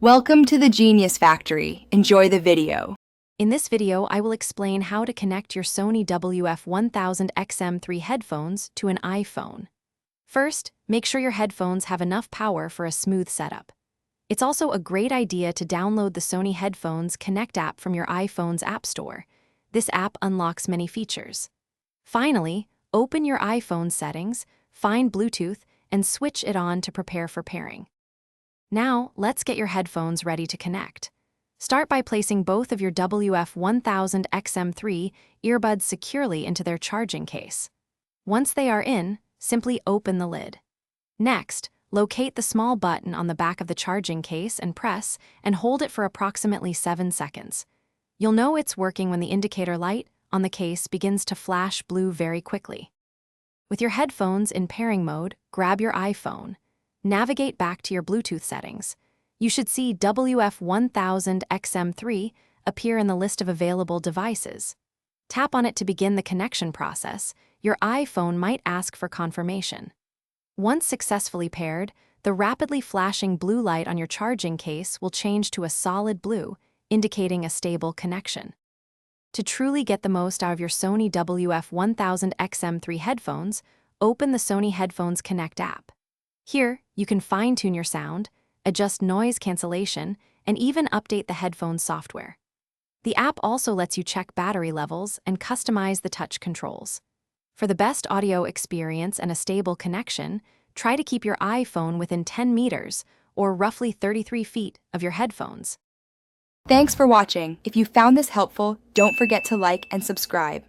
Welcome to the Genius Factory. Enjoy the video. In this video, I will explain how to connect your Sony WF-1000XM3 headphones to an iPhone. First, make sure your headphones have enough power for a smooth setup. It's also a great idea to download the Sony Headphones Connect app from your iPhone's App Store. This app unlocks many features. Finally, open your iPhone settings, find Bluetooth, and switch it on to prepare for pairing. Now, let's get your headphones ready to connect. Start by placing both of your WF-1000XM3 earbuds securely into their charging case. Once they are in, simply open the lid. Next, locate the small button on the back of the charging case and press and hold it for approximately 7 seconds. You'll know it's working when the indicator light on the case begins to flash blue very quickly. With your headphones in pairing mode, grab your iPhone. Navigate back to your Bluetooth settings. You should see WF-1000XM3 appear in the list of available devices. Tap on it to begin the connection process. Your iPhone might ask for confirmation. Once successfully paired, the rapidly flashing blue light on your charging case will change to a solid blue, indicating a stable connection. To truly get the most out of your Sony WF-1000XM3 headphones, open the Sony Headphones Connect app. Here, you can fine-tune your sound, adjust noise cancellation, and even update the headphones software. The app also lets you check battery levels and customize the touch controls. For the best audio experience and a stable connection, try to keep your iPhone within 10 meters, or roughly 33 feet, of your headphones. Thanks for watching. If you found this helpful, don't forget to like and subscribe.